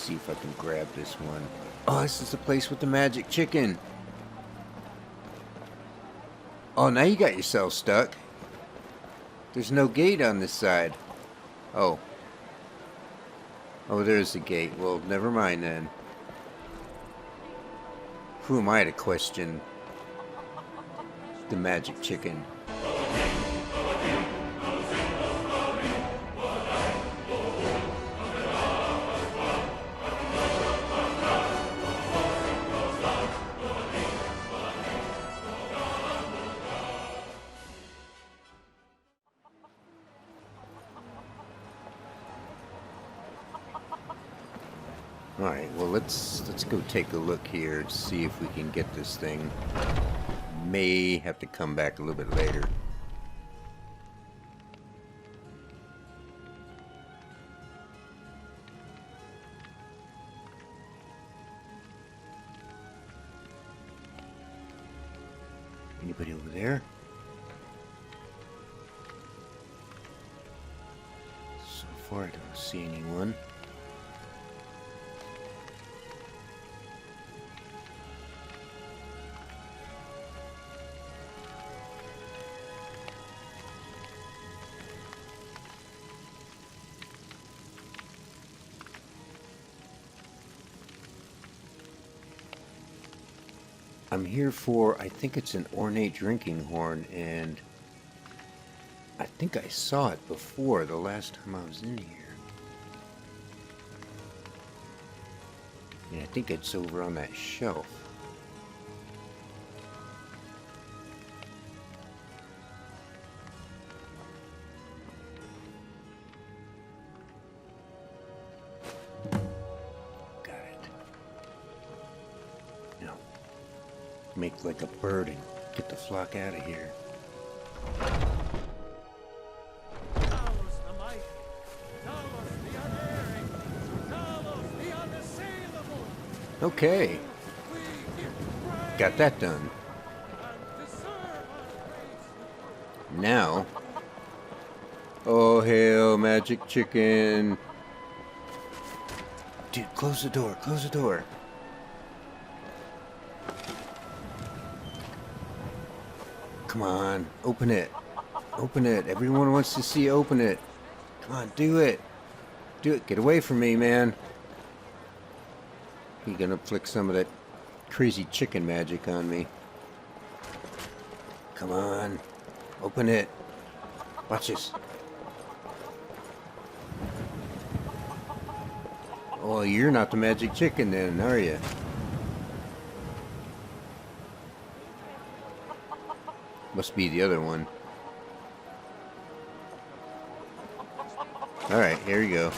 see if I can grab this one. Oh, this is the place with the magic chicken. Oh, now you got yourself stuck. There's no gate on this side. Oh. Oh, there's the gate. Well, never mind then. Who am I to question the magic chicken? Alright, well let's go take a look here to see if we can get this thing. May have to come back a little bit later. Anybody over there? So far I don't see anyone. I'm here for, I think it's an ornate drinking horn, and I think I saw it before the last time I was in here. And I think it's over on that shelf. Make like a bird and get the flock out of here. Okay. Got that done. Now. Oh, hail, magic chicken. Dude, close the door, close the door. Come on, open it. Open it. Everyone wants to see open it. Come on, do it. Do it. Get away from me, man. You're gonna flick some of that crazy chicken magic on me. Come on. Open it. Watch this. Oh, you're not the magic chicken then, are you? Must be the other one. Alright, here we go.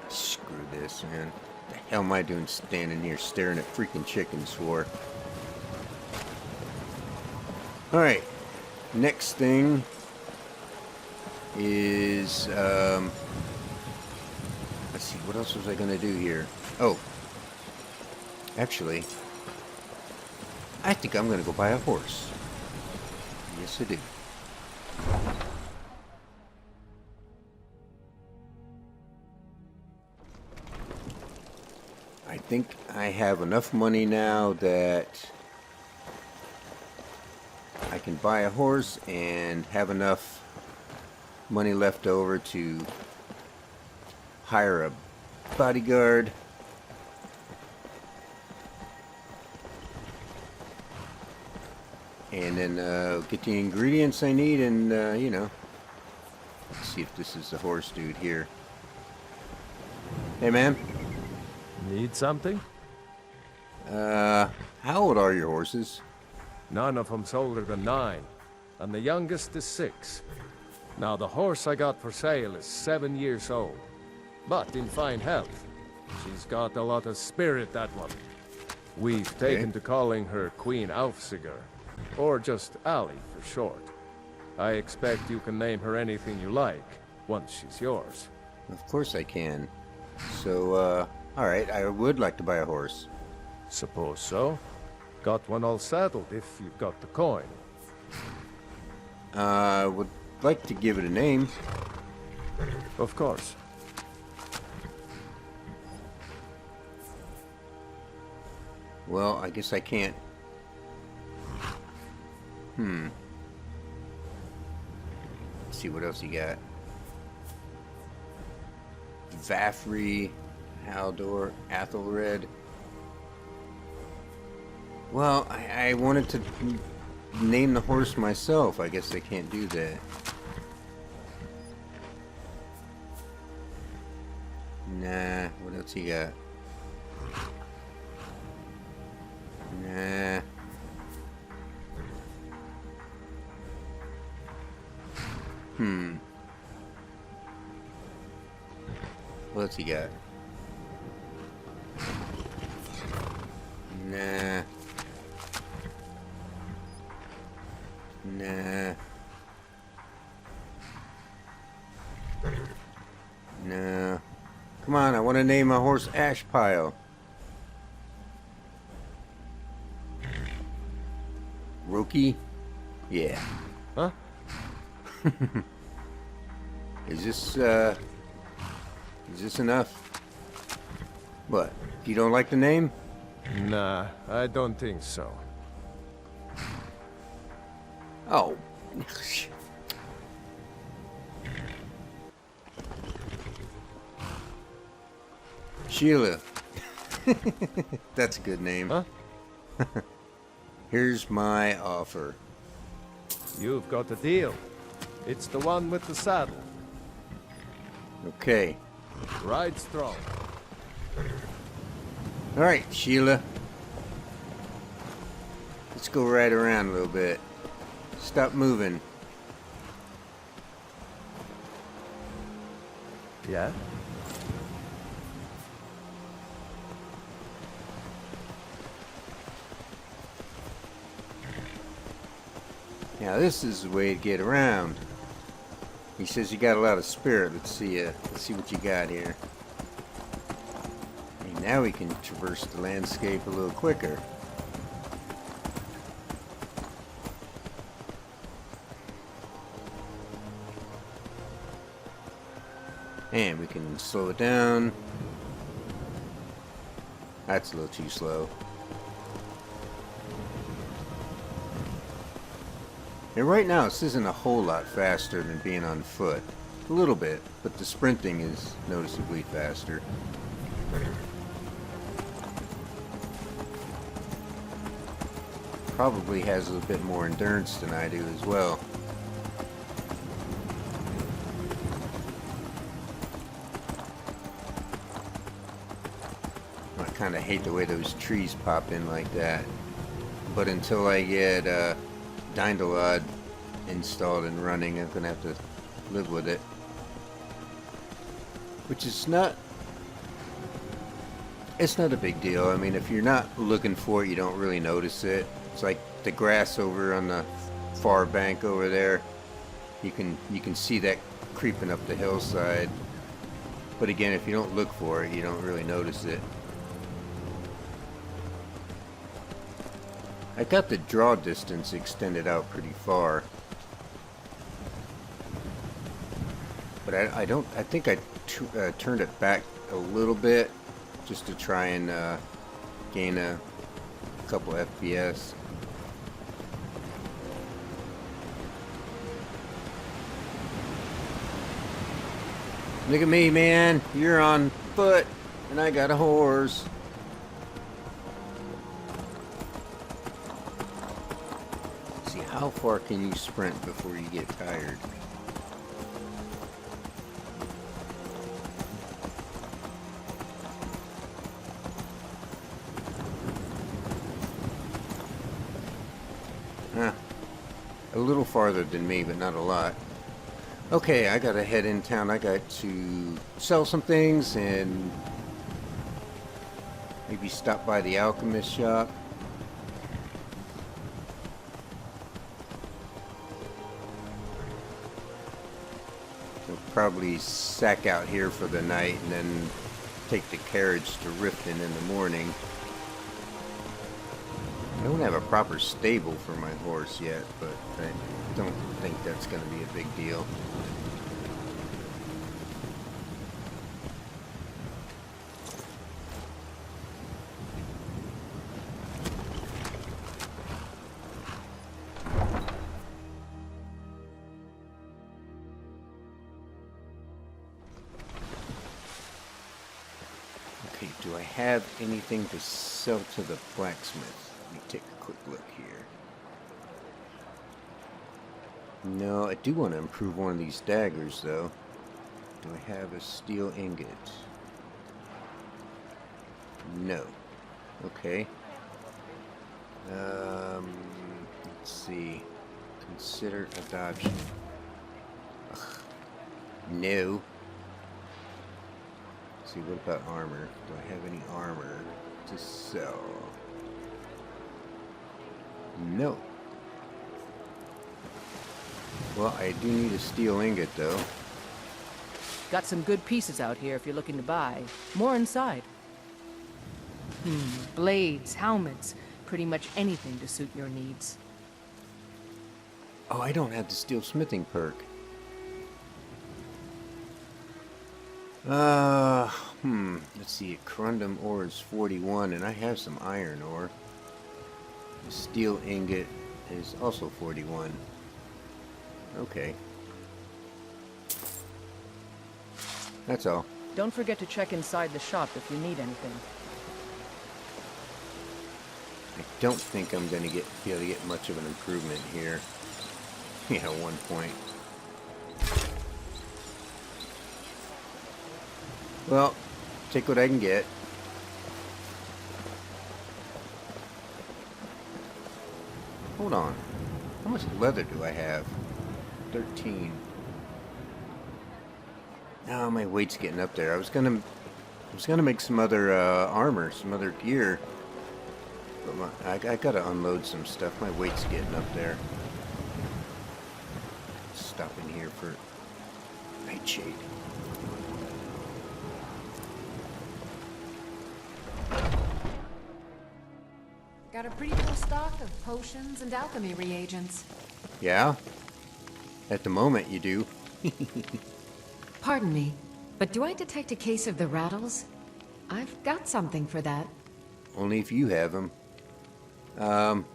Screw this, man. What the hell am I doing standing here staring at freaking chickens for? Alright. Next thing is, let's see, what else was I gonna do here? Oh. Actually, I think I'm going to go buy a horse. Yes, I do. I think I have enough money now that I can buy a horse and have enough money left over to hire a bodyguard. And then get the ingredients I need and, you know, let's see if this is the horse dude here. Hey, man. Need something? How old are your horses? None of them's older than 9, and the youngest is 6. Now, the horse I got for sale is 7 years old, but in fine health. She's got a lot of spirit, that one. We've taken to calling her Queen Aufsiger. Or just Allie for short. I expect you can name her anything you like, once she's yours. Of course I can. So, alright, I would like to buy a horse. Suppose so. Got one all saddled if you've got the coin. Would like to give it a name. Of course. Well, I guess I can't. Let's see what else you got. Vafri, Haldor, Athelred. Well, I wanted to name the horse myself. I guess I can't do that. Nah, what else you got? Nah. What else you got? Nah. Nah. No. Come on, I want to name my horse Ashpile. Rookie? Yeah. Huh? Is this enough? What? You don't like the name? Nah, I don't think so. Oh. Sheila. That's a good name. Huh? Here's my offer. You've got a deal. It's the one with the saddle. Okay. Ride strong. Alright, Sheila. Let's go right around a little bit. Stop moving. Yeah? Now this is the way to get around. He says you got a lot of spirit. Let's see what you got here. And now we can traverse the landscape a little quicker. And we can slow it down. That's a little too slow. And right now, this isn't a whole lot faster than being on foot. A little bit, but the sprinting is noticeably faster. Probably has a little bit more endurance than I do as well. I kind of hate the way those trees pop in like that. But until I get Dindalod installed and running, I'm gonna have to live with it, which is it's not a big deal. I mean, if you're not looking for it, you don't really notice it. It's like the grass over on the far bank over there. You can see that creeping up the hillside, but again, if you don't look for it, you don't really notice it. I got the draw distance extended out pretty far, but I think I turned it back a little bit just to try and gain a couple FPS. Look at me, man. You're on foot and I got a horse. How far can you sprint before you get tired? A little farther than me, but not a lot. Okay, I gotta head in town. I got to sell some things and maybe stop by the alchemist shop. Probably sack out here for the night and then take the carriage to Riften in the morning. I don't have a proper stable for my horse yet, but I don't think that's going to be a big deal. have anything to sell to the blacksmith? Let me take a quick look here. No, I do want to improve one of these daggers, though. Do I have a steel ingot? No. Okay. Let's see. Consider adoption. Ugh. No. Let's see, what about armor? Do I have any armor to sell? No. Well, I do need a steel ingot, though. Got some good pieces out here if you're looking to buy. More inside. Blades, helmets, pretty much anything to suit your needs. Oh, I don't have the steel smithing perk. Let's see, corundum ore is 41, and I have some iron ore. The steel ingot is also 41. Okay. That's all. Don't forget to check inside the shop if you need anything. I don't think I'm going to be able to get much of an improvement here. Yeah, 1 point. Well, take what I can get. Hold on. How much leather do I have? 13. Oh, my weight's getting up there. I was gonna make some other armor, some other gear. But I gotta unload some stuff. My weight's getting up there. Stop in here for nightshade. Got a pretty full stock of potions and alchemy reagents. Yeah? At the moment, you do. Pardon me, but do I detect a case of the rattles? I've got something for that. Only if you have them. Can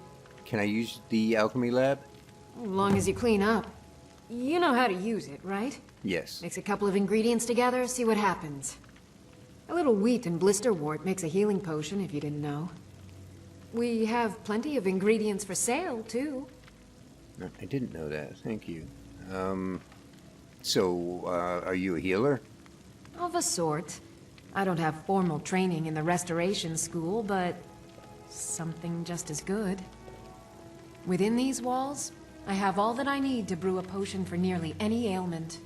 I use the alchemy lab? As long as you clean up. You know how to use it, right? Yes. Mix a couple of ingredients together, see what happens. A little wheat and blisterwort makes a healing potion, if you didn't know. We have plenty of ingredients for sale, too. No, I didn't know that. Thank you. So, are you a healer? Of a sort. I don't have formal training in the restoration school, but something just as good. Within these walls, I have all that I need to brew a potion for nearly any ailment.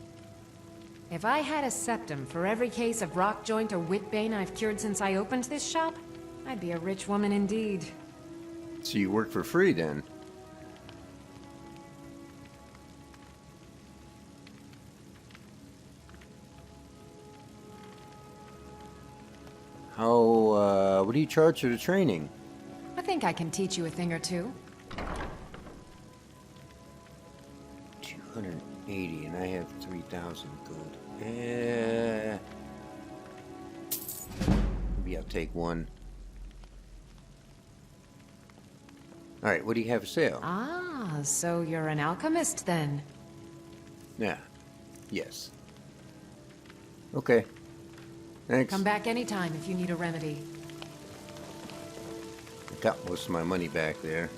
If I had a septum for every case of rock joint or whitbane I've cured since I opened this shop, I'd be a rich woman indeed. So you work for free, then? What do you charge for the training? I think I can teach you a thing or two. 280, and I have 3,000 gold. Maybe I'll take one. Alright, what do you have for sale? Ah, so you're an alchemist then? Yeah. Yes. Okay. Thanks. Come back anytime if you need a remedy. I got most of my money back there.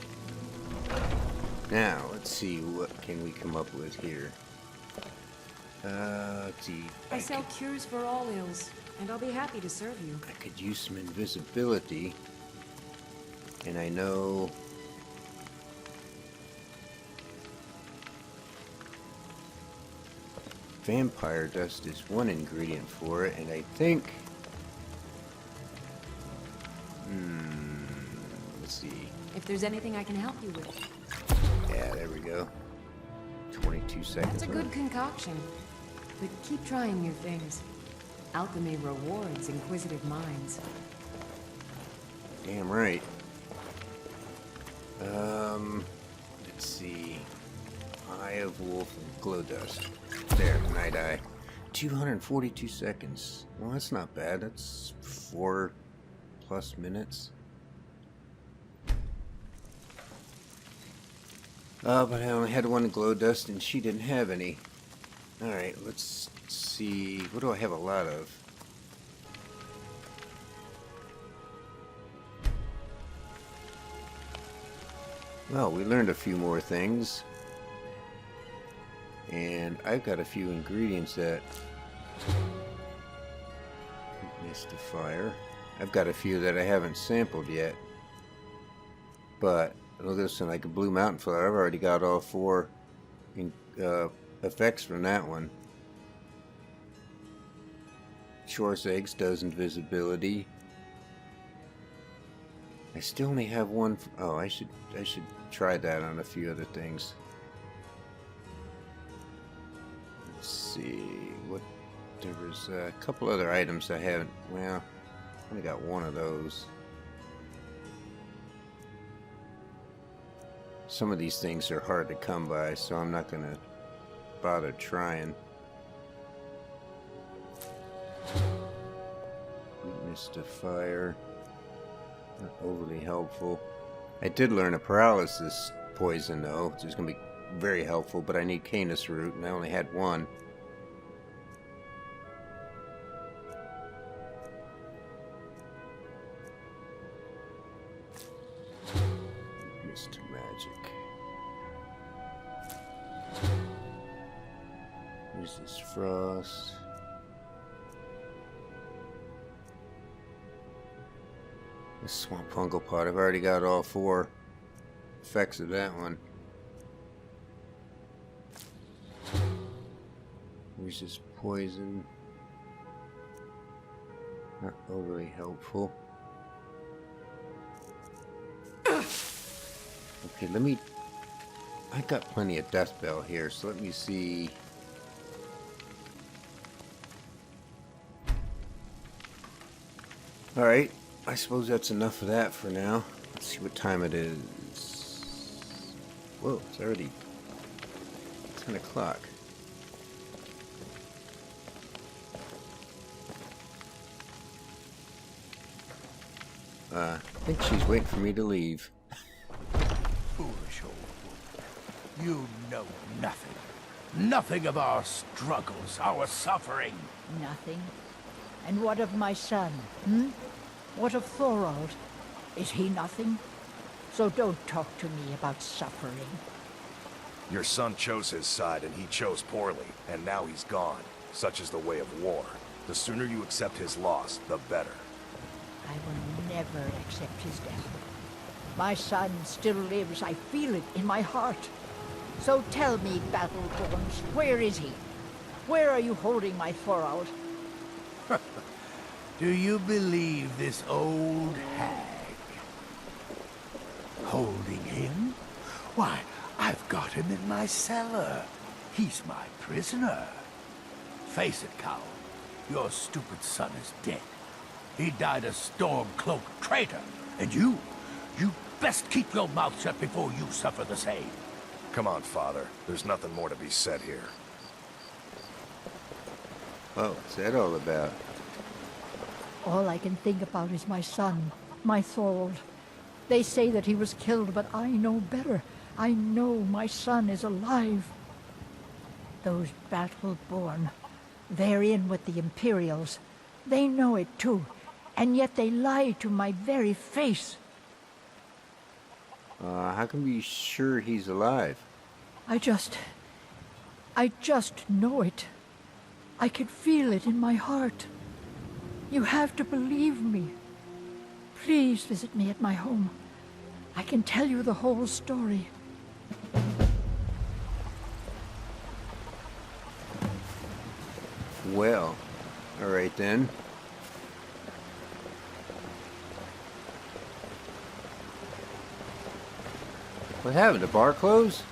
Now, let's see, what can we come up with here? Let's see. I sell cures for all ills, and I'll be happy to serve you. I could use some invisibility. And I know... vampire dust is one ingredient for it, and I think... let's see. If there's anything I can help you with. Yeah, there we go. 22 seconds. It's a good concoction, but keep trying new things. Alchemy rewards inquisitive minds. Damn right. Let's see. Eye of Wolf and Glow Dust. There, Night Eye. 242 seconds. Well, that's not bad. That's 4+ minutes. But I only had one Glow Dust and she didn't have any. Alright, let's see. What do I have a lot of? Well, we learned a few more things. And I've got a few ingredients that... Mystifier. I've got a few that I haven't sampled yet. But, listen, like a Blue Mountain Flower, I've already got all 4 effects from that one. Shor's Eggs does invisibility. I still only have one. Oh, I should try that on a few other things. Let's see what there was a couple other items I haven't. Well, I only got one of those. Some of these things are hard to come by, so I'm not gonna bother trying. Mystifier. Not overly helpful. I did learn a paralysis poison though, which is going to be very helpful, but I need Canis root and I only had one. Mist magic. Here's this frost. The Swamp Fungal Pot. I've already got all 4 effects of that one. Here's this poison. Not overly helpful. Okay, let me... I got plenty of Death Bell here, so let me see... Alright. I suppose that's enough of that for now. Let's see what time it is. Whoa, it's already 10 o'clock. I think she's waiting for me to leave. Foolish old woman. You know nothing. Nothing of our struggles, our suffering. Nothing. And what of my son, hmm? What of Thorald? Is he nothing? So don't talk to me about suffering. Your son chose his side, and he chose poorly, and now he's gone. Such is the way of war. The sooner you accept his loss, the better. I will never accept his death. My son still lives. I feel it in my heart. So tell me, Battleborns, where is he? Where are you holding my Thorald? Do you believe this old hag? Holding him? Why, I've got him in my cellar. He's my prisoner. Face it, coward. Your stupid son is dead. He died a storm-cloaked traitor. And you best keep your mouth shut before you suffer the same. Come on, Father. There's nothing more to be said here. Oh, what's that all about? All I can think about is my son, my Thorald. They say that he was killed, but I know better. I know my son is alive. Those Battleborn, they're in with the Imperials. They know it too, and yet they lie to my very face. How can we be sure he's alive? I just know it. I can feel it in my heart. You have to believe me. Please visit me at my home. I can tell you the whole story. Well, all right then. What happened? The bar closed?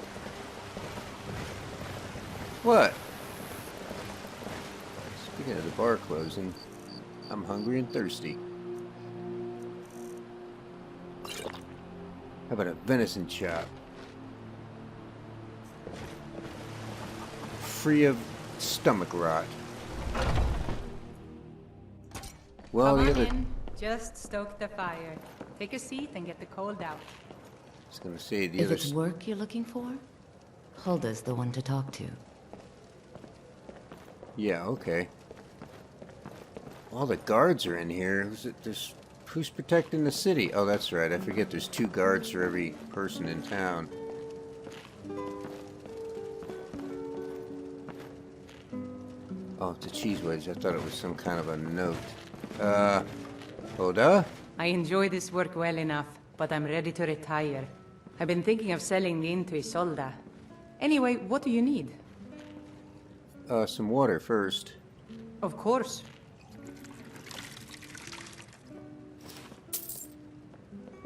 What? Speaking of the bar closing, I'm hungry and thirsty. How about a venison chop? Free of stomach rot. Well, Come the on other... in. Just stoke the fire. Take a seat and get the cold out. I was gonna say the If other... it's work you're looking for, Hulda's the one to talk to. Yeah, okay. All the guards are in here. There's Who's protecting the city? Oh, that's right. I forget there's 2 guards for every person in town. Oh, it's a cheese wedge. I thought it was some kind of a note. Oda? I enjoy this work well enough, but I'm ready to retire. I've been thinking of selling the into Isolda. Anyway, what do you need? Some water first. Of course.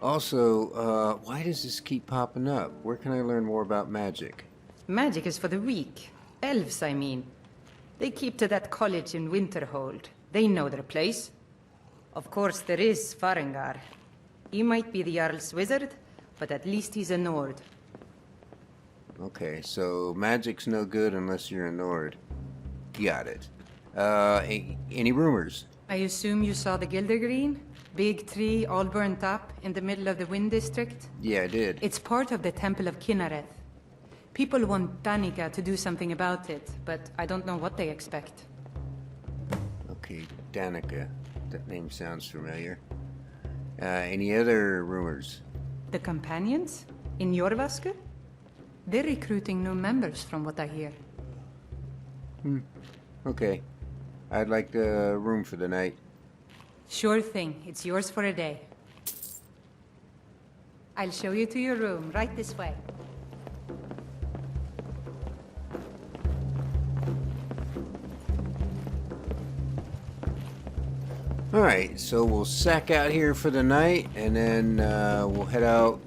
Also, why does this keep popping up? Where can I learn more about magic? Magic is for the weak. Elves, I mean. They keep to that college in Winterhold. They know their place. Of course, there is Farengar. He might be the Jarl's wizard, but at least he's a Nord. Okay, so magic's no good unless you're a Nord. Got it. Any rumors? I assume you saw the Gildergreen? Big tree, all burnt up, in the middle of the Wind District? Yeah, I did. It's part of the Temple of Kinnareth. People want Danica to do something about it, but I don't know what they expect. Okay, Danica. That name sounds familiar. Any other rumors? The Companions? In Jorvaskr? They're recruiting new members from what I hear. Okay. I'd like the room for the night. Sure thing. It's yours for a day. I'll show you to your room, right this way. Alright, so we'll sack out here for the night, and then we'll head out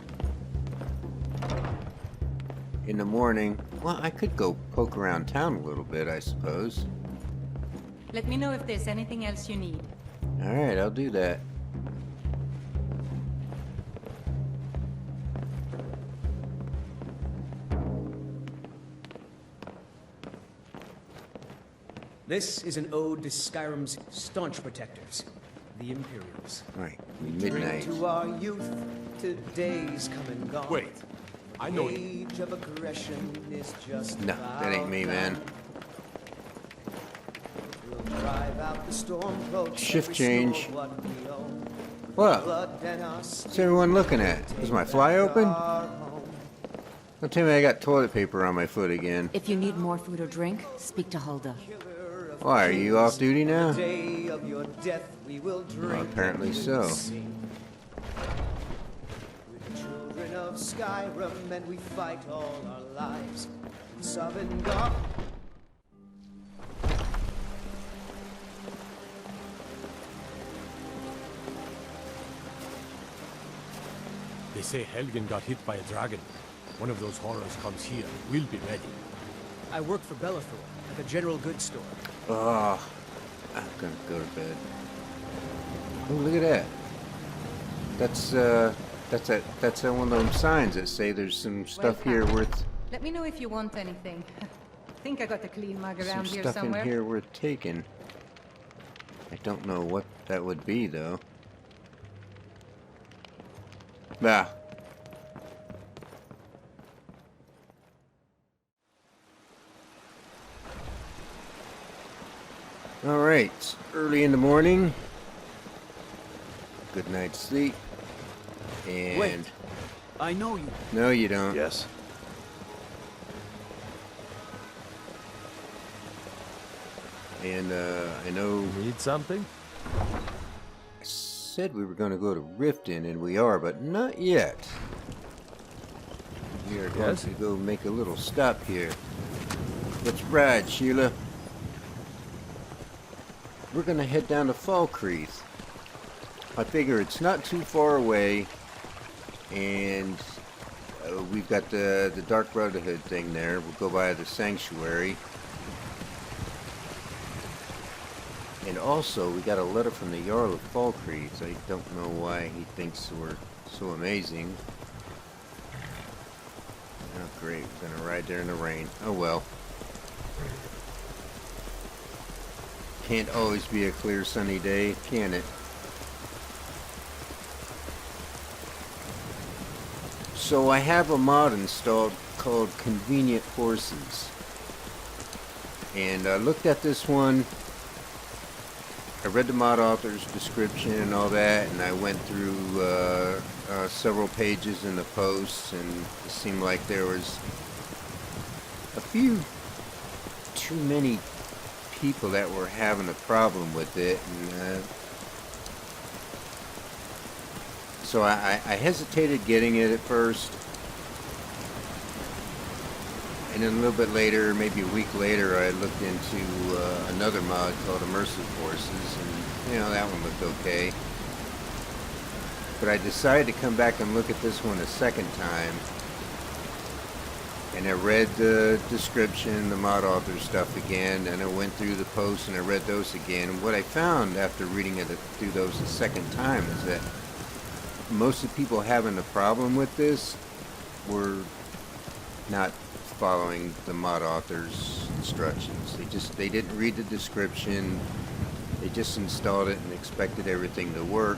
in the morning. Well, I could go poke around town a little bit, I suppose. Let me know if there's anything else you need. Alright, I'll do that. This is an ode to Skyrim's staunch protectors, the Imperials. Alright, We midnight. drink to our youth, to days come and gone. Wait, I know you. Age of aggression is just No, that ain't me, man. We'll drive out the storm clouds Shift and change. restore what we own. What? Blood and our What's everyone looking at? Is my fly open? our home. Don't tell me I got toilet paper on my foot again. If you need more food or drink, speak to Hulda. Why, are you off duty now? Day of your death we will drink. Well, apparently and so. sing. We're children of Skyrim and we fight all our lives. Sovngarde. They say Helgen got hit by a dragon. One of those horrors comes here. We'll be ready. I work for Bellathor at the general goods store. Oh, I'm gonna go to bed. Oh, look at that. That's one of those signs that say there's some stuff here worth Let me know if you want anything. I think I got a clean mug some around here stuff somewhere. in here worth taking. I don't know what that would be though. Bah. Alright, it's early in the morning. Good night's sleep. And Wait. I know you. no, you don't. Yes? And I know Need something? I said we were going to go to Riften, and we are, but not yet. We are going Yes? to go make a little stop here. Let's ride, Sheila. We're going to head down to Falkreath. I figure it's not too far away, and we've got the Dark Brotherhood thing there. We'll go by the Sanctuary. And also, we got a letter from the Jarl of Falkreath. I don't know why he thinks we're so amazing. Oh, great. We're gonna ride there in the rain. Oh, well. Can't always be a clear, sunny day, can it? So I have a mod installed called Convenient Horses. And I looked at this one. I read the mod author's description and all that, and I went through several pages in the posts, and it seemed like there was a few too many people that were having a problem with it, and so I hesitated getting it at first, and then a little bit later, maybe a week later, I looked into another mod called Immersive Forces, and you know, that one looked okay. But I decided to come back and look at this one a second time, and I read the description, the mod author stuff again, and I went through the posts and I read those again. And what I found after reading it through those a second time is that most of the people having a problem with this were not following the mod author's instructions. They didn't read the description. They just installed it and expected everything to work.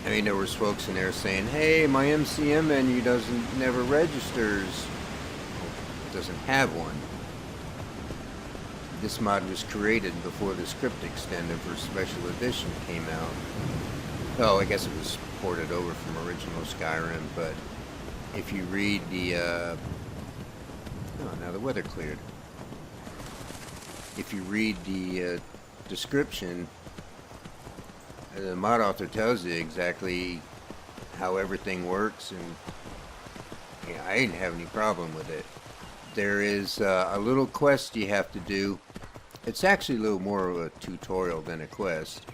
I mean, there was folks in there saying, "Hey, my MCM menu never registers." It doesn't have one. This mod was created before the script extended for Special Edition came out. Oh, I guess it was ported over from original Skyrim, but if you read the oh, now the weather cleared. If you read the description, the mod author tells you exactly how everything works, and yeah, I didn't have any problem with it. There is a little quest you have to do. It's actually a little more of a tutorial than a quest,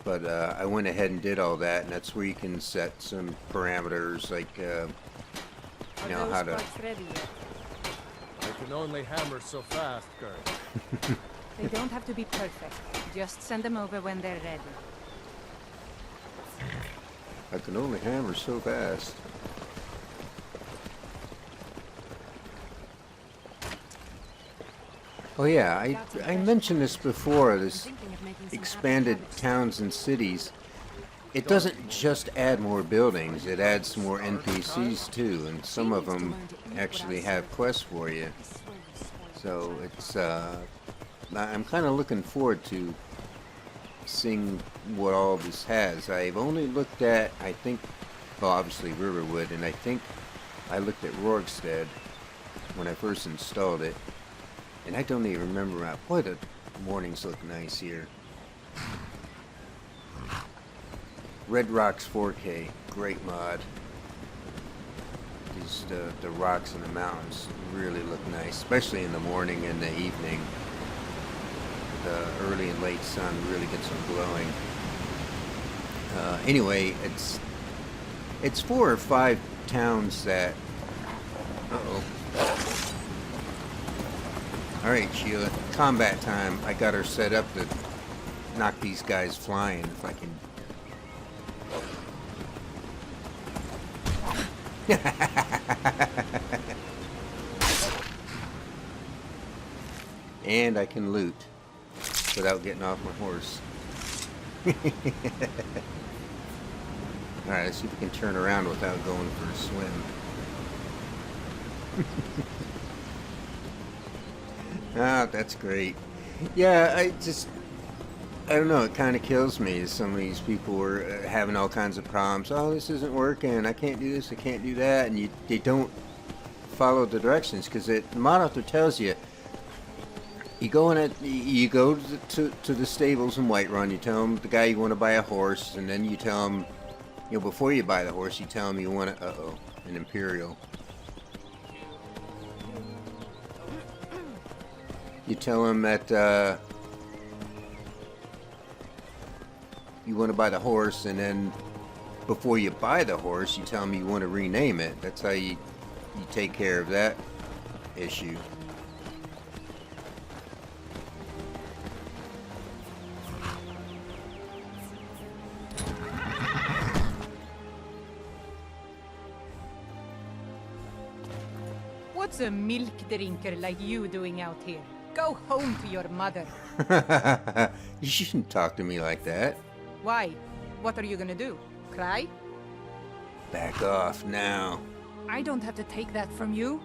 but I went ahead and did all that, and that's where you can set some parameters, like you know, how to... I can only hammer so fast, girl. They don't have to be perfect. Just send them over when they're ready. I can only hammer so fast. Oh yeah, I mentioned this before, this expanded towns and cities. It doesn't just add more buildings, it adds more NPCs too, and some of them actually have quests for you. So it's, I'm kind of looking forward to seeing what all this has. I've only looked at, I think, well, obviously Riverwood, and I think I looked at Rorgstead when I first installed it, and I don't even remember. Boy, the mornings look nice here. Red Rocks 4K, great mod. These the rocks and the mountains really look nice, especially in the morning and the evening. The early and late sun really gets them glowing. Anyway, it's 4 or 5 towns that... Uh-oh. Alright, Sheila, combat time. I got her set up to knock these guys flying if I can... And I can loot without getting off my horse. Alright, let's see if we can turn around without going for a swim. Ah, that's great. Yeah, I don't know, it kind of kills me. Some of these people were having all kinds of problems. Oh, this isn't working, I can't do this, I can't do that, and they don't follow the directions, because the mod author tells you, you go to the stables in Whiterun, you tell them the guy you want to buy a horse, and then you tell him, you know, before you buy the horse, you tell him you want an Imperial. You tell him that you want to buy the horse, and then before you buy the horse, you tell him you want to rename it. That's how you take care of that issue. What's a milk drinker like you doing out here? Go home to your mother. You shouldn't talk to me like that. Why? What are you gonna do? Cry? Back off now. I don't have to take that from you.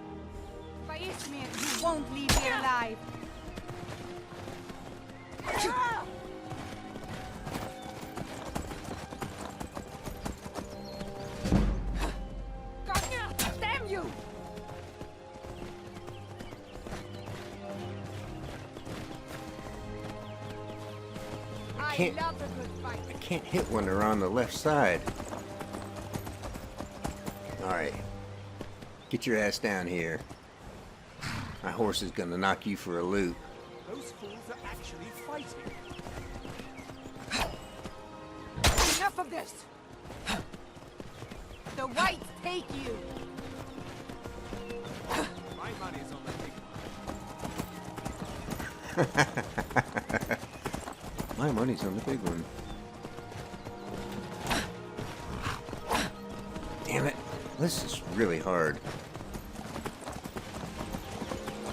You won't leave here alive. Damn you! I can't hit when they're on the left side. Alright. Get your ass down here. My horse is gonna knock you for a loop. Those fools are actually fighting. Enough of this! The whites take you! My money's on the big one. My money's on the big one. Damn it. This is really hard.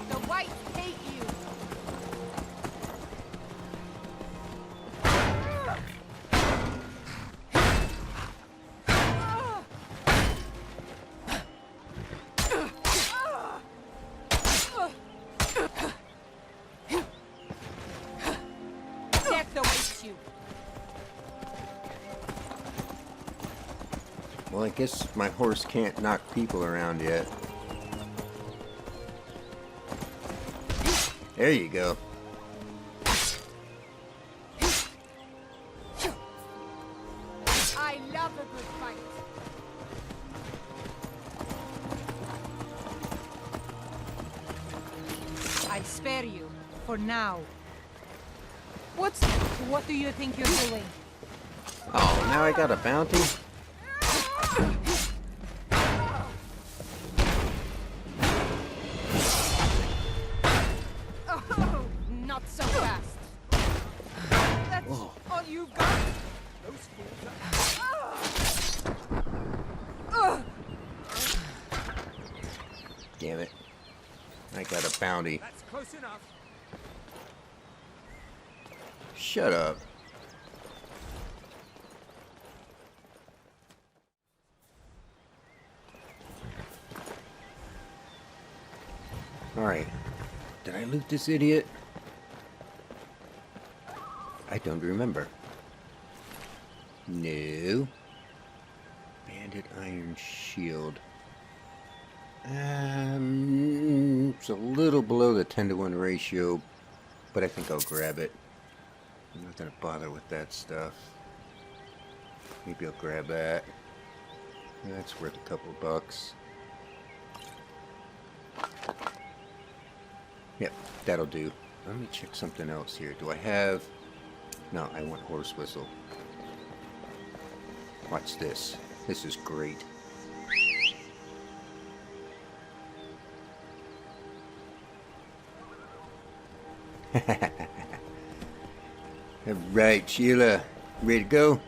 The whites take you! Death awaits you! Well, I guess my horse can't knock people around yet. There you go. I love a good fight! I'll spare you, for now. What do you think you're doing? Oh, now I got a bounty? Oh, not so fast. That's all you've got? Those fools are... Damn it. I got a bounty. That's close enough. Shut up. Alright. Did I loot this idiot? I don't remember. No. Banded iron shield. It's a little below the 10-to-1 ratio, but I think I'll grab it. I'm not gonna bother with that stuff. Maybe I'll grab that. That's worth a couple bucks. Yep, that'll do. Let me check something else here. Do I have... No, I want horse whistle. Watch this. This is great. Alright, Sheila. Ready to go?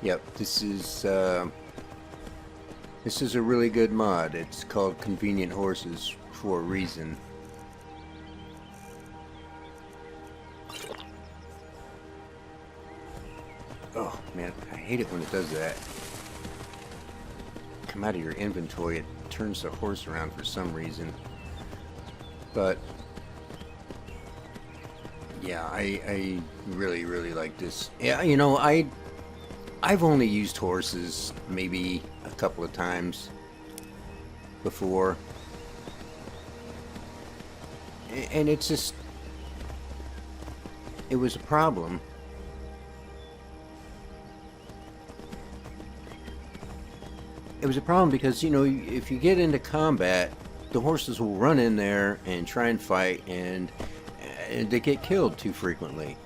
Yep, this is a really good mod. It's called Convenient Horses for a reason. Oh man, I hate it when it does that. Come out of your inventory, it turns the horse around for some reason. But yeah, I really like this. Yeah, you know, I've only used horses maybe a couple of times before, and it's just, it was a problem. It was a problem because, you know, if you get into combat, the horses will run in there and try and fight, and they get killed too frequently.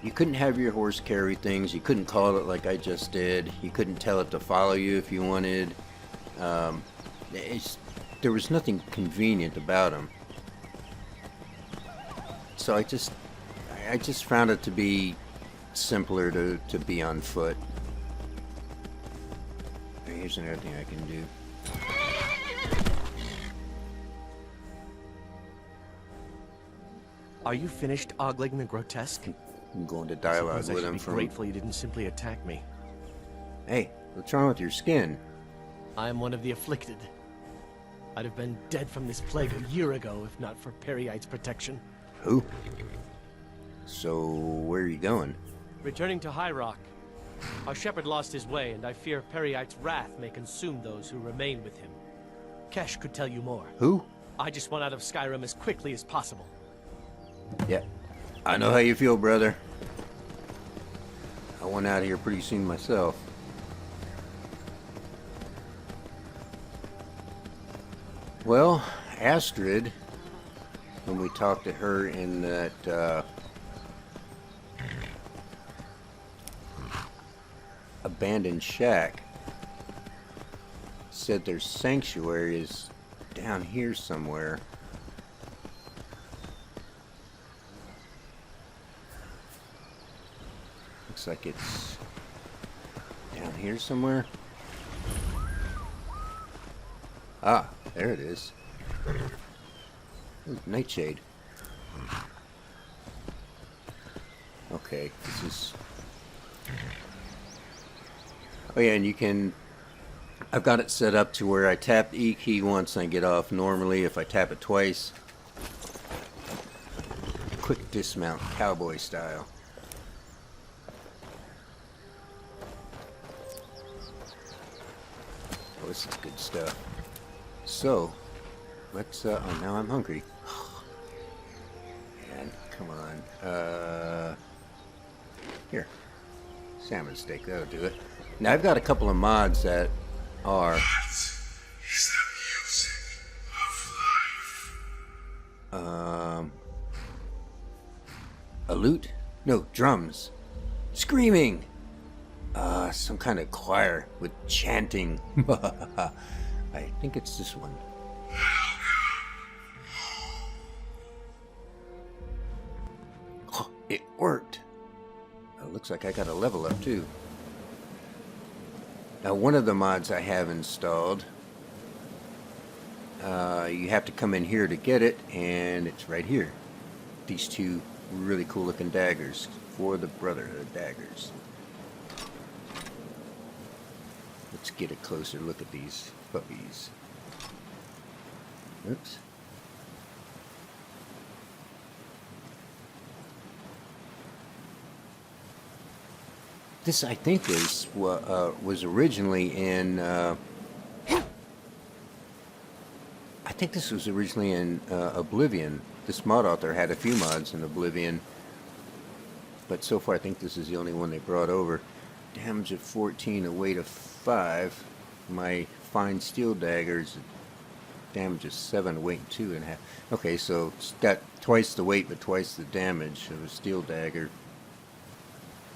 You couldn't have your horse carry things. You couldn't call it like I just did. You couldn't tell it to follow you if you wanted. There was nothing convenient about them. So I just found it to be simpler to be on foot. Here's another thing I can do. Are you finished ogling the grotesque? I'm going to dialogue with him from... grateful you didn't simply attack me. Hey, what's wrong with your skin? I am one of the afflicted. I'd have been dead from this plague a year ago if not for Peryite's protection. Who? So, where are you going? Returning to High Rock. Our shepherd lost his way, and I fear Peryite's wrath may consume those who remain with him. Kesh could tell you more. Who? I just want out of Skyrim as quickly as possible. Yeah. I know how you feel, brother. I want out of here pretty soon myself. Well, Astrid, when we talked to her in that abandoned shack, said their sanctuary is down here somewhere. Looks like it's down here somewhere. Ah, there it is. Ooh, Nightshade. Okay, this is... Oh yeah, and you can... I've got it set up to where I tap the E key once and I get off. Normally, if I tap it twice, quick dismount, cowboy style. Oh, this is good stuff. So, let's, oh, now I'm hungry. And, come on, here. Salmon steak, that'll do it. Now, I've got a couple of mods that are... What is the music of life? A lute? No, drums. Screaming! Some kind of choir with chanting. I think it's this one. Oh, it worked. It looks like I got a level up too. Now, one of the mods I have installed, you have to come in here to get it, and it's right here. These two really cool looking daggers for the Brotherhood daggers. Let's get a closer look at these puppies. Oops. This, I think, was originally in... I think this was originally in Oblivion. This mod author had a few mods in Oblivion, but so far I think this is the only one they brought over. Damage of 14, a weight of 5. My fine steel daggers, damage of 7, weight 2.5. Okay, so it's got twice the weight but twice the damage of a steel dagger.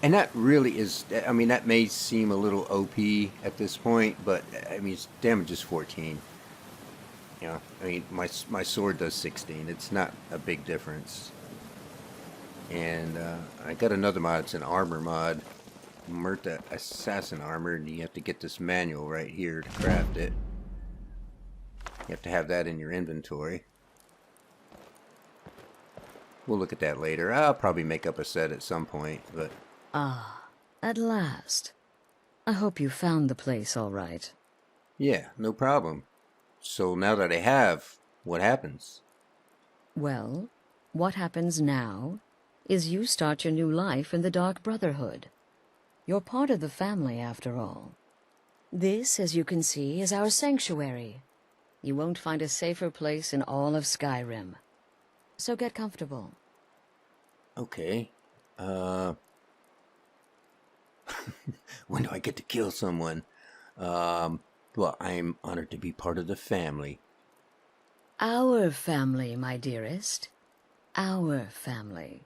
And that really is, I mean, that may seem a little OP at this point, but I mean, its damage is 14. You know, I mean, my sword does 16. It's not a big difference. And I got another mod. It's an armor mod. Necro-sassin armor, and you have to get this manual right here to craft it. You have to have that in your inventory. We'll look at that later. I'll probably make up a set at some point, but... Ah, at last. I hope you found the place all right. Yeah, no problem. So now that I have, what happens? Well, what happens now is you start your new life in the Dark Brotherhood. You're part of the family, after all. This, as you can see, is our sanctuary. You won't find a safer place in all of Skyrim. So get comfortable. Okay. When do I get to kill someone? Well, I'm honored to be part of the family. Our family, my dearest. Our family.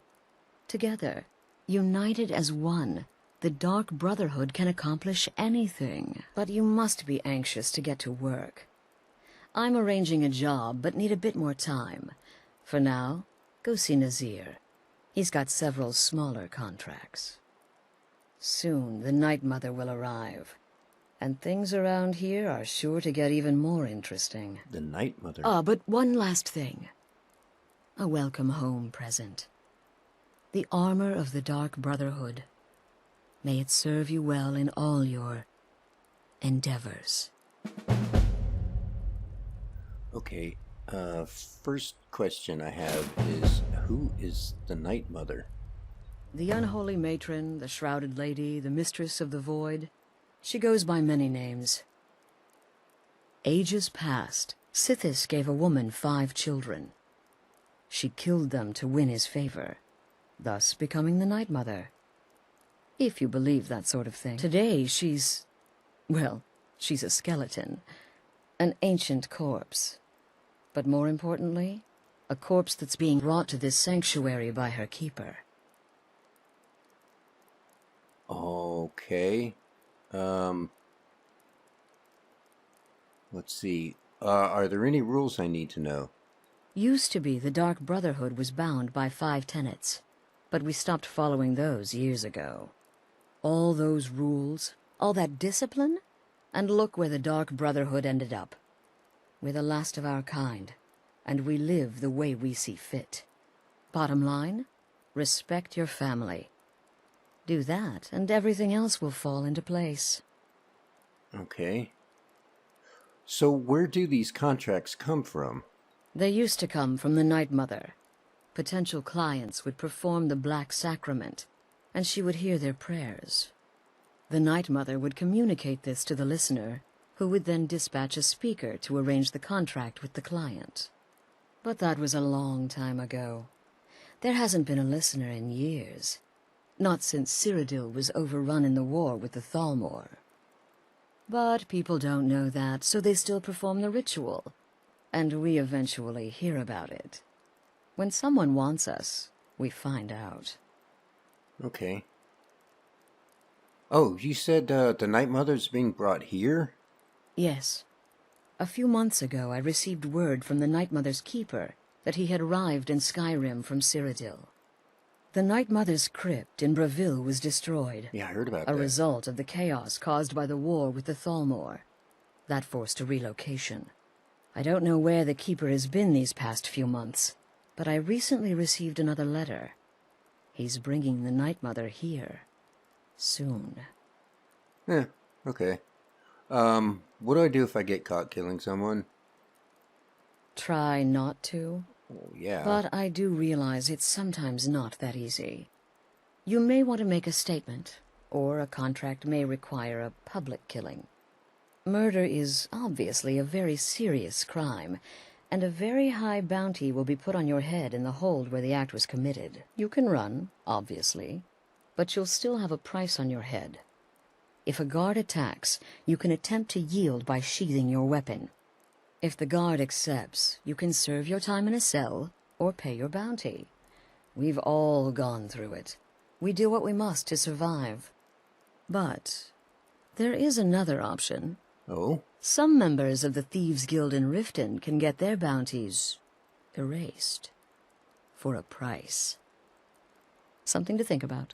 Together, united as one, the Dark Brotherhood can accomplish anything. But you must be anxious to get to work. I'm arranging a job, but need a bit more time. For now, go see Nazir. He's got several smaller contracts. Soon, the Night Mother will arrive. And things around here are sure to get even more interesting. The Night Mother? Ah, but one last thing. A welcome home present. The armor of the Dark Brotherhood. May it serve you well in all your endeavors. Okay, first question I have is, who is the Night Mother? The unholy matron, the shrouded lady, the mistress of the void. She goes by many names. Ages past, Sithis gave a woman 5 children. She killed them to win his favor, thus becoming the Night Mother. If you believe that sort of thing. Today she's... well, she's a skeleton. An ancient corpse. But more importantly, a corpse that's being brought to this sanctuary by her keeper. Okay. Let's see. Are there any rules I need to know? Used to be the Dark Brotherhood was bound by 5 tenets, but we stopped following those years ago. All those rules, all that discipline, and look where the Dark Brotherhood ended up. We're the last of our kind, and we live the way we see fit. Bottom line, respect your family. Do that, and everything else will fall into place. Okay. So where do these contracts come from? They used to come from the Night Mother. Potential clients would perform the Black Sacrament, and she would hear their prayers. The Night Mother would communicate this to the listener, who would then dispatch a speaker to arrange the contract with the client. But that was a long time ago. There hasn't been a listener in years. Not since Cyrodiil was overrun in the war with the Thalmor. But people don't know that, so they still perform the ritual. And we eventually hear about it. When someone wants us, we find out. Okay. Oh, you said the Night Mother's being brought here? Yes. A few months ago, I received word from the Night Mother's keeper that he had arrived in Skyrim from Cyrodiil. The Night Mother's crypt in Bravil was destroyed. Yeah, I heard about a that. result of the chaos caused by the war with the Thalmor. That forced a relocation. I don't know where the keeper has been these past few months, but I recently received another letter. He's bringing the Night Mother here. Soon. Yeah, okay. What do I do if I get caught killing someone? Try not to. Oh, yeah. But I do realize it's sometimes not that easy. You may want to make a statement, or a contract may require a public killing. Murder is obviously a very serious crime, and a very high bounty will be put on your head in the hold where the act was committed. You can run, obviously, but you'll still have a price on your head. If a guard attacks, you can attempt to yield by sheathing your weapon. If the guard accepts, you can serve your time in a cell or pay your bounty. We've all gone through it. We do what we must to survive. But there is another option. Oh? Some members of the Thieves' Guild in Riften can get their bounties erased for a price. Something to think about.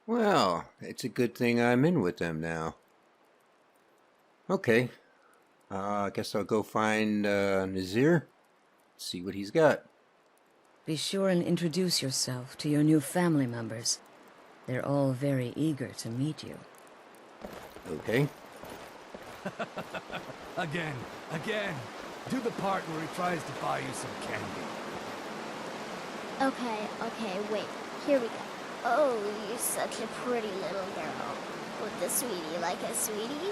Well, it's a good thing I'm in with them now. Okay. I guess I'll go find Nazir. See what he's got. Be sure and introduce yourself to your new family members. They're all very eager to meet you. Okay. Again. Do the part where he tries to buy you some candy. Okay, wait. Here we go. Oh, you're such a pretty little girl. Would the sweetie like a sweetie?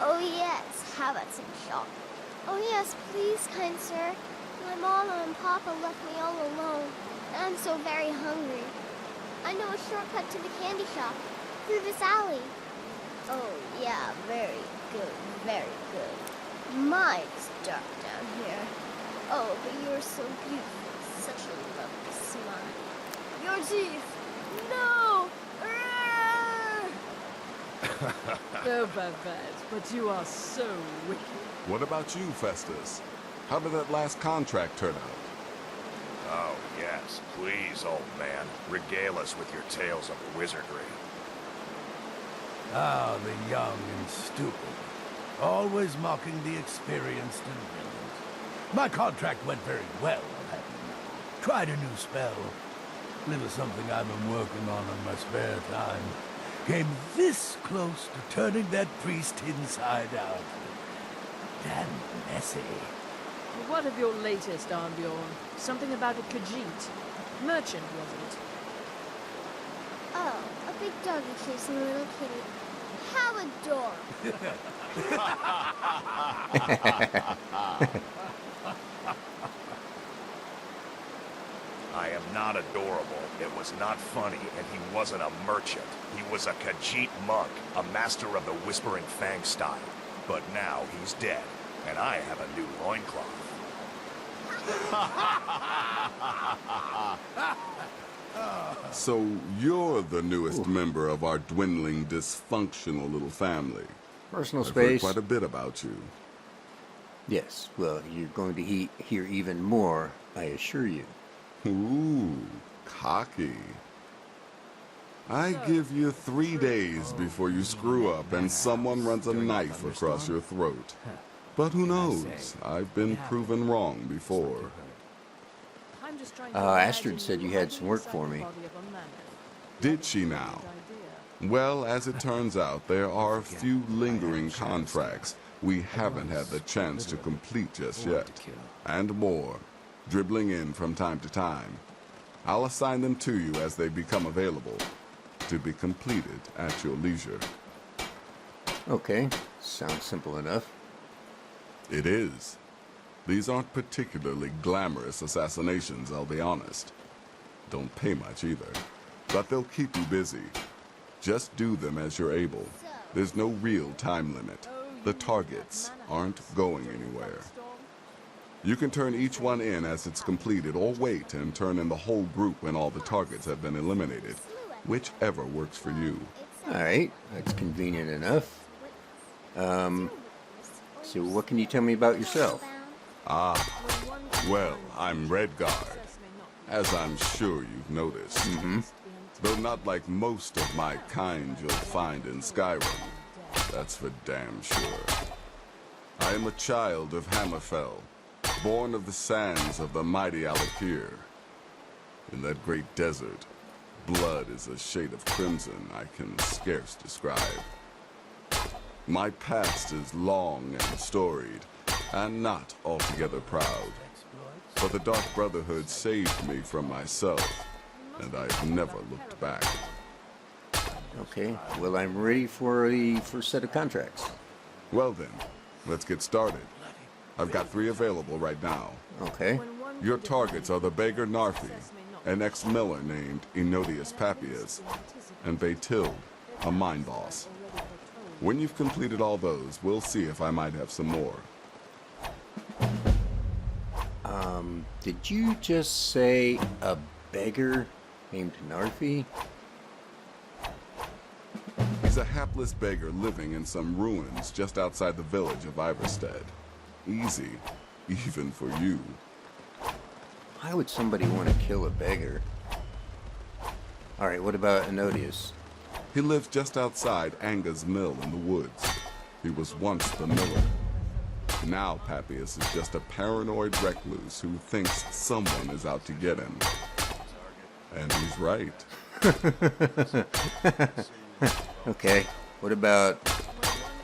Oh yes, how about some chocolate? Oh yes, please, kind sir. My mama and papa left me all alone, and I'm so very hungry. I know a shortcut to the candy shop, through this alley. Oh yeah, very good, very good. My, it's dark down here. Oh, but you're so beautiful, such a lovely smile. Your teeth! No! Oh, Babette, but you are so wicked. What about you, Festus? How did that last contract turn out? Oh, yes. Please, old man. Regale us with your tales of wizardry. Ah, the young and stupid. Always mocking the experienced and brilliant. My contract went very well, I'll have you know. Tried a new spell. Little something I've been working on in my spare time. Came this close to turning that priest inside out. Damn messy. What of your latest, Arnbjorn? Something about a Khajiit. Merchant, was it? Oh, a big doggy chasing a little kitty. How adorable. I am not adorable. It was not funny, and he wasn't a merchant. He was a Khajiit monk, a master of the Whispering Fang style. But now he's dead, and I have a new loincloth. So you're the newest member of our dwindling, dysfunctional little family. Personal I've heard space. quite a bit about you. Yes, well, you're going to hear even more, I assure you. Ooh, cocky. I give you 3 days before you screw up and someone runs a knife across your throat. But who knows? I've been proven wrong before. Astrid said you had some work for me. Did she now? Well, as it turns out, there are a few lingering contracts we haven't had the chance to complete just yet. And more, dribbling in from time to time. I'll assign them to you as they become available, to be completed at your leisure. Okay, sounds simple enough. It is. These aren't particularly glamorous assassinations, I'll be honest. Don't pay much either. But they'll keep you busy. Just do them as you're able. There's no real time limit. The targets aren't going anywhere. You can turn each one in as it's completed, or wait and turn in the whole group when all the targets have been eliminated. Whichever works for you. Alright, that's convenient enough. So what can you tell me about yourself? Well, I'm Redguard, as I'm sure you've noticed. Though not like most of my kind you'll find in Skyrim. That's for damn sure. I am a child of Hammerfell, born of the sands of the mighty Alakir. In that great desert, blood is a shade of crimson I can scarce describe. My past is long and storied, and not altogether proud. But the Dark Brotherhood saved me from myself, and I've never looked back. Okay, well, I'm ready for the first set of contracts. Well then, let's get started. I've got 3 available right now. Okay. Your targets are the beggar Narfi, an ex-miller named Enodius Papias, and Baytild, a mine boss. When you've completed all those, we'll see if I might have some more. Did you just say a beggar named Narfi? He's a hapless beggar living in some ruins just outside the village of Iverstead. Easy, even for you. Why would somebody want to kill a beggar? Alright, what about Enodius? He lives just outside Anga's mill in the woods. He was once the miller. Now Papias is just a paranoid recluse who thinks someone is out to get him. And he's right. Okay, what about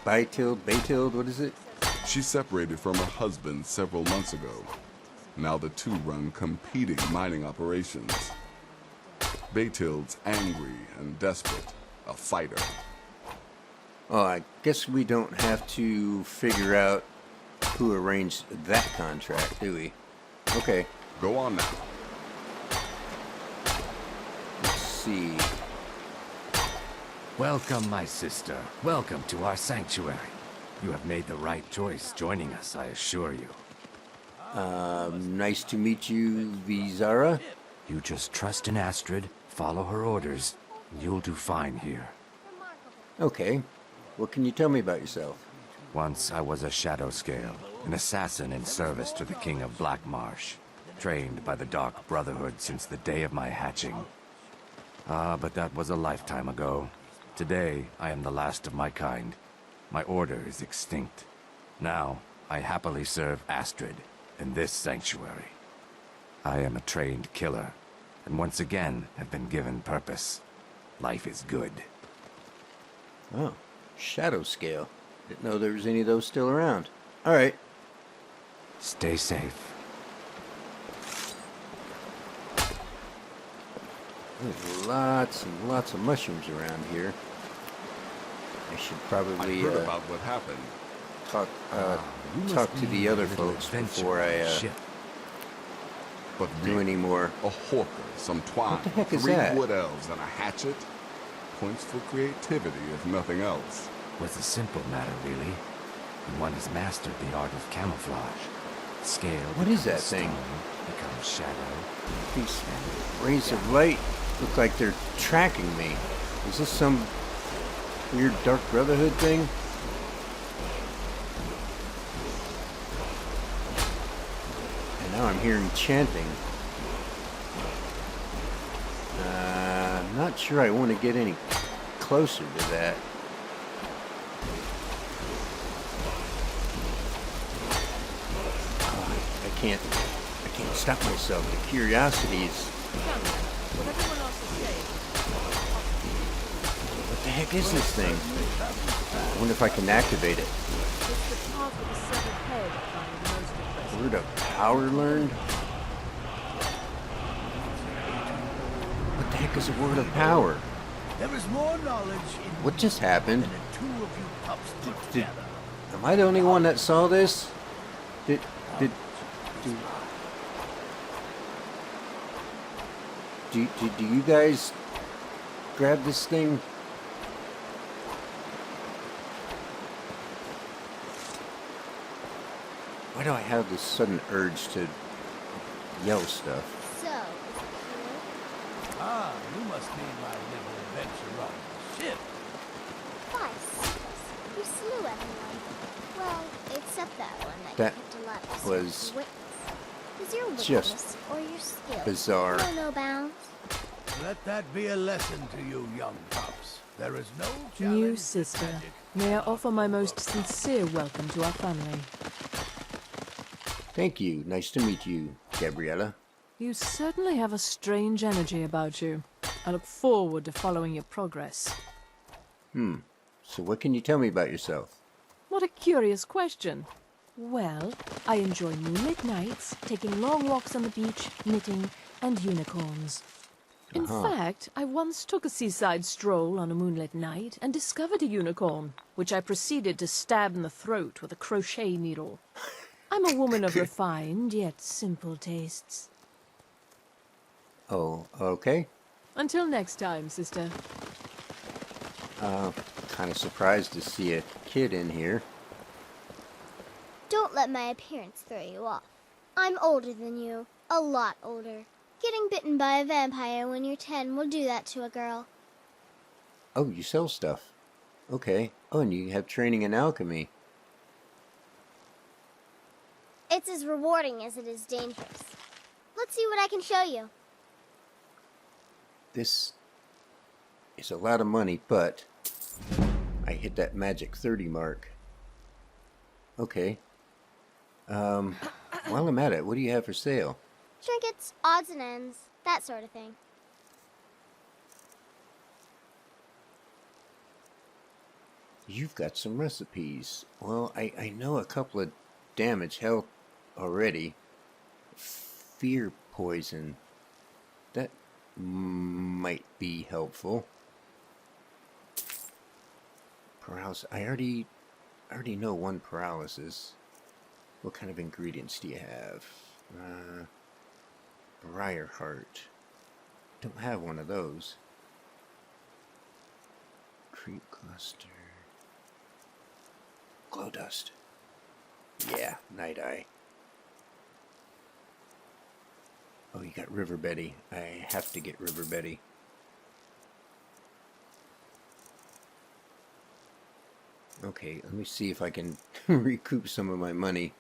Baytild, what is it? She separated from her husband several months ago. Now the two run competing mining operations. Baytild's angry and desperate, a fighter. Oh, I guess we don't have to figure out who arranged that contract, do we? Okay. Go on now. Let's see. Welcome, my sister. Welcome to our sanctuary. You have made the right choice joining us, I assure you. Nice to meet you, Vizara. You just trust in Astrid, follow her orders, and you'll do fine here. Okay. What can you tell me about yourself? Once I was a shadow scale, an assassin in service to the King of Blackmarsh, trained by the Dark Brotherhood since the day of my hatching. But that was a lifetime ago. Today, I am the last of my kind. My order is extinct. Now, I happily serve Astrid in this sanctuary. I am a trained killer, and once again have been given purpose. Life is good. Oh, shadow scale. Didn't know there was any of those still around. Alright. Stay safe. There's lots and lots of mushrooms around here. I should probably I heard about what happened. talk to the other folks before I But do any more. A hawker, some twine, What the heck is 3 that? wood elves, and a hatchet. Points for creativity, if nothing else. Was a simple matter, really. And one has mastered the art of camouflage. Scale. What is that becomes thing? stone, becomes shadow. These rays of light look like they're tracking me. Is this some weird Dark Brotherhood thing? And now I'm hearing chanting. I'm not sure I want to get any closer to that. Oh, I can't stop myself. The curiosity is... What the heck is this thing? I wonder if I can activate it. Word of power learned? What the heck is a word of power? There is more knowledge in What just happened? than the two of you pups put together. Am I the only one that saw this? Do you guys grab this thing? Why do I have this sudden urge to yell stuff? So, is it true? Ah, you must mean my little adventure on the ship. Why, Silas, you slew everyone. Well, except that one That you kept alive. was Witness. Is your just witness or your skill? bizarre. No bounds. Let that be a lesson to you, young pups. There is no New challenge sister, magic. may I offer my most sincere welcome to our family. Thank you. Nice to meet you, Gabriella. You certainly have a strange energy about you. I look forward to following your progress. So what can you tell me about yourself? What a curious question. Well, I enjoy moonlit nights, taking long walks on the beach, knitting, and unicorns. In fact, I once took a seaside stroll on a moonlit night and discovered a unicorn, which I proceeded to stab in the throat with a crochet needle. I'm a woman of refined yet simple tastes. Oh, okay. Until next time, sister. Kind of surprised to see a kid in here. Don't let my appearance throw you off. I'm older than you. A lot older. Getting bitten by a vampire when you're 10 will do that to a girl. Oh, you sell stuff. Okay. Oh, and you have training in alchemy. It's as rewarding as it is dangerous. Let's see what I can show you. This is a lot of money, but I hit that magic 30 mark. Okay. While I'm at it, what do you have for sale? Trinkets, odds and ends, that sort of thing. You've got some recipes. Well, I know a couple of damage health already. Fear poison. That might be helpful. Paralysis. I already know one paralysis. What kind of ingredients do you have? Briarheart. Don't have one of those. Creep cluster. Glow dust. Yeah, night eye. Oh, you got River Betty. I have to get River Betty. Okay, let me see if I can recoup some of my money.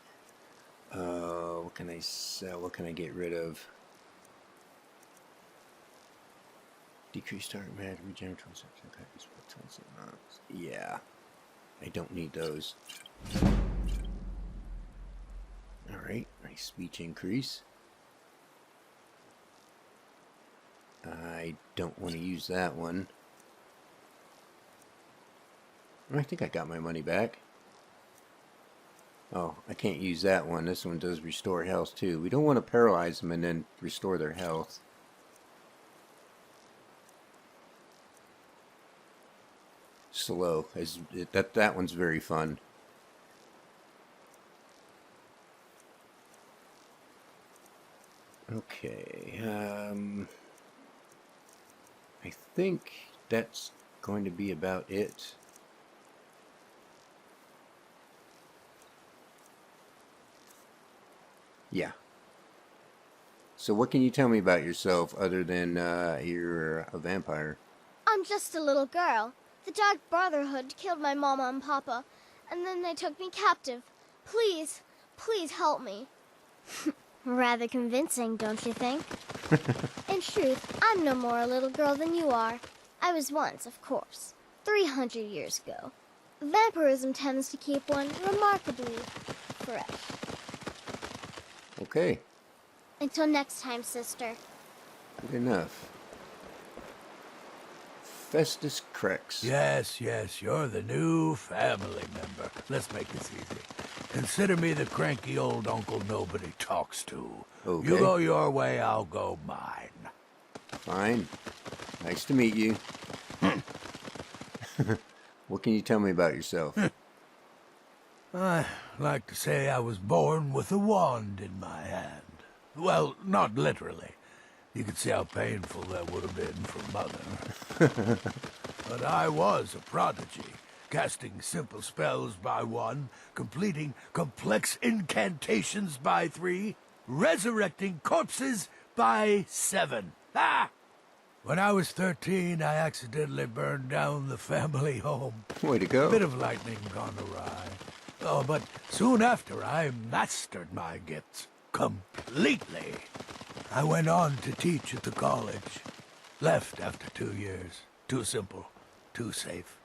What can I sell? What can I get rid of? Decrease target mag, regenerate 27 copies per tons of knobs. Yeah, I don't need those. Alright, nice speech increase. I don't want to use that one. I think I got my money back. Oh, I can't use that one. This one does restore health too. We don't want to paralyze them and then restore their health. Slow. That one's very fun. Okay. I think that's going to be about it. Yeah. So what can you tell me about yourself other than you're a vampire? I'm just a little girl. The Dark Brotherhood killed my mama and papa, and then they took me captive. Please, please help me. Rather convincing, don't you think? In truth, I'm no more a little girl than you are. I was once, of course, 300 years ago. Vampirism tends to keep one remarkably fresh. Okay. Until next time, sister. Good enough. Festus Crex. Yes, you're the new family member. Let's make this easy. Consider me the cranky old uncle nobody talks to. Okay. You go your way, I'll go mine. Fine. Nice to meet you. What can you tell me about yourself? I like to say I was born with a wand in my hand. Well, not literally. You could see how painful that would have been for Mother. But I was a prodigy, casting simple spells by 1, completing complex incantations by 3, resurrecting corpses by 7. Ah! When I was 13, I accidentally burned down the family home. Way to go. Bit of lightning gone awry. Oh, but soon after, I mastered my gifts completely. I went on to teach at the college. Left after 2 years. Too simple, too safe.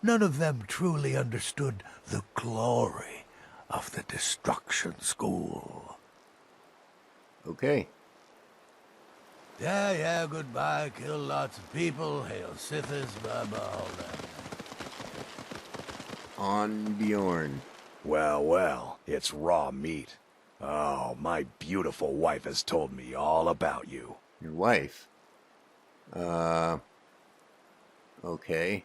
None of them truly understood the glory of the Destruction School. Okay. Yeah, goodbye. Kill lots of people. Hail Sithis, blah, blah, all that. On Bjorn. Well, it's raw meat. Oh, my beautiful wife has told me all about you. Your wife? Okay.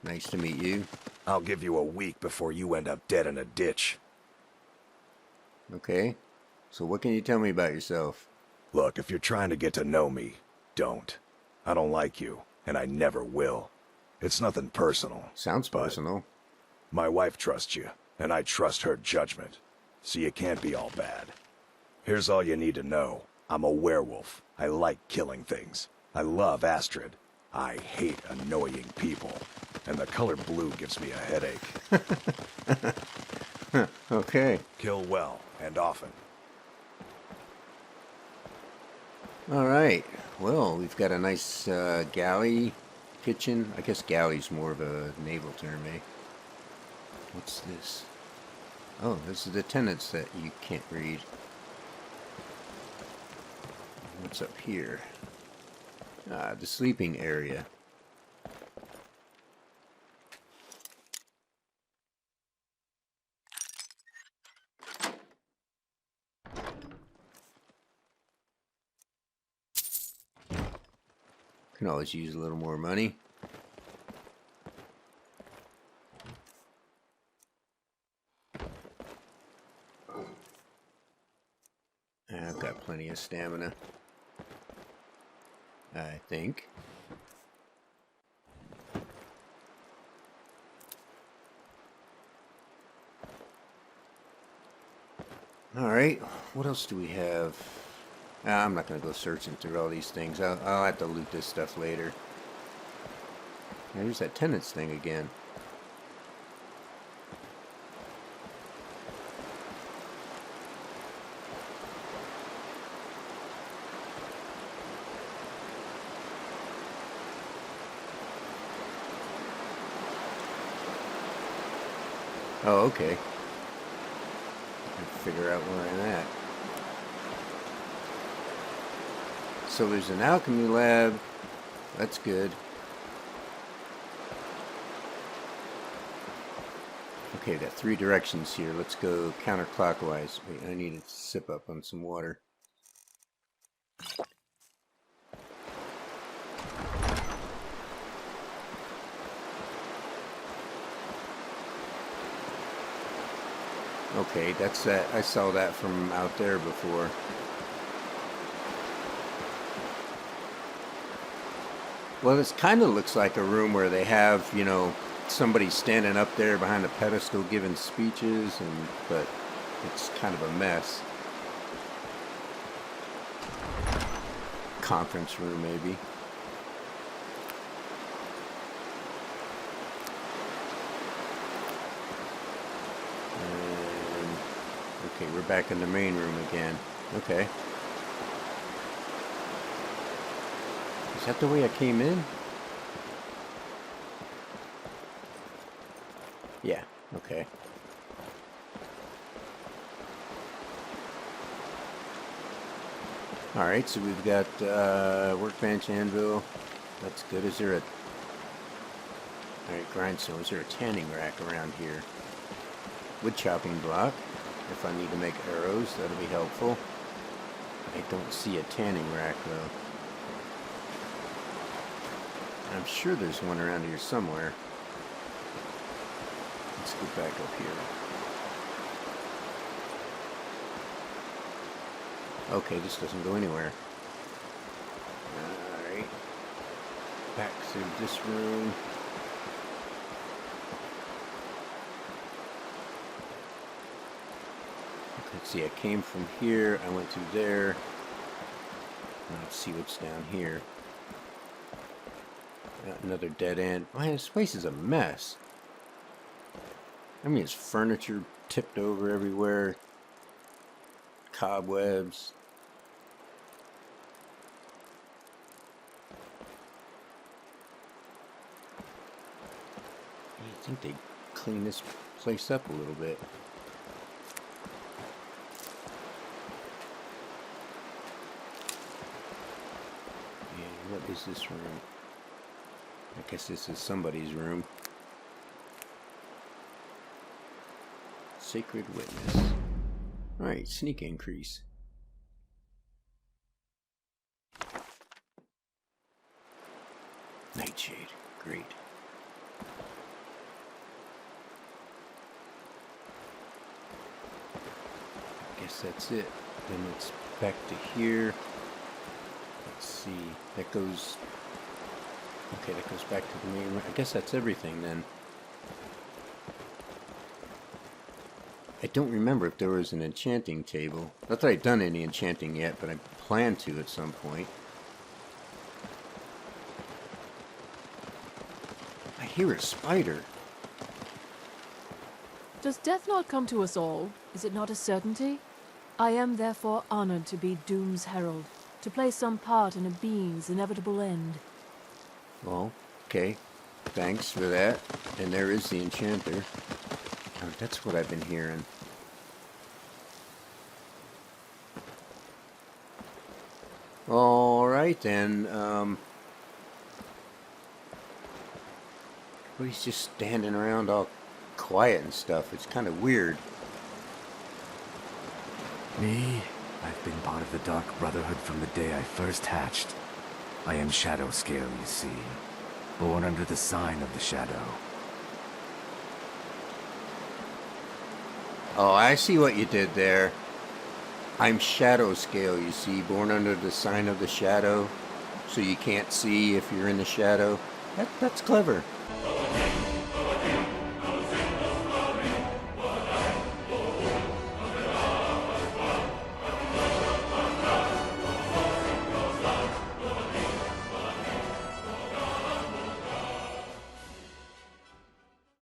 Nice to meet you. I'll give you a week before you end up dead in a ditch. Okay. So what can you tell me about yourself? Look, if you're trying to get to know me, don't. I don't like you, and I never will. It's nothing personal. Sounds personal. My wife trusts you, and I trust her judgment. So you can't be all bad. Here's all you need to know. I'm a werewolf. I like killing things. I love Astrid. I hate annoying people. And the color blue gives me a headache. Okay. Kill well, and often. Alright. Well, we've got a nice galley kitchen. I guess galley's more of a naval term, eh? What's this? Oh, this is the tenants that you can't read. What's up here? Ah, the sleeping area. Can always use a little more money. I've got plenty of stamina, I think. Alright, what else do we have? I'm not going to go searching through all these things. I'll have to loot this stuff later. There's that tenants thing again. Oh, okay. Figure out where I'm at. So there's an alchemy lab. That's good. Okay, got 3 directions here. Let's go counterclockwise. Wait, I need to sip up on some water. Okay, that's that. I saw that from out there before. Well, this kind of looks like a room where they have, you know, somebody standing up there behind a pedestal giving speeches, but it's kind of a mess. Conference room, maybe. Okay, we're back in the main room again. Okay. Is that the way I came in? Yeah, okay. Alright, so we've got workbench, anvil. That's good. Is there a... Alright, grindstone. Is there a tanning rack around here? Wood chopping block. If I need to make arrows, that'll be helpful. I don't see a tanning rack, though. I'm sure there's one around here somewhere. Let's go back up here. Okay, this doesn't go anywhere. Alright. Back through this room. Let's see, I came from here, I went through there. Now let's see what's down here. Got another dead end. Man, this place is a mess. I mean, it's furniture tipped over everywhere. Cobwebs. I think they clean this place up a little bit. And what is this room? I guess this is somebody's room. Sacred Witness. Alright, sneak increase. Nightshade. Great. Guess that's it. Then it's back to here. Let's see. That goes... Okay, that goes back to the main room. I guess that's everything then. I don't remember if there was an enchanting table. Not that I've done any enchanting yet, but I plan to at some point. I hear a spider. Does death not come to us all? Is it not a certainty? I am therefore honored to be Doom's herald, to play some part in a being's inevitable end. Well, okay. Thanks for that. And there is the enchanter. Oh, that's what I've been hearing. Alright then, everybody's just standing around all quiet and stuff. It's kind of weird. Me? I've been part of the Dark Brotherhood from the day I first hatched. I am Shadow Scale, you see. Born under the sign of the Shadow. Oh, I see what you did there. I'm Shadow Scale, you see, born under the sign of the Shadow, so you can't see if you're in the shadow. That's clever.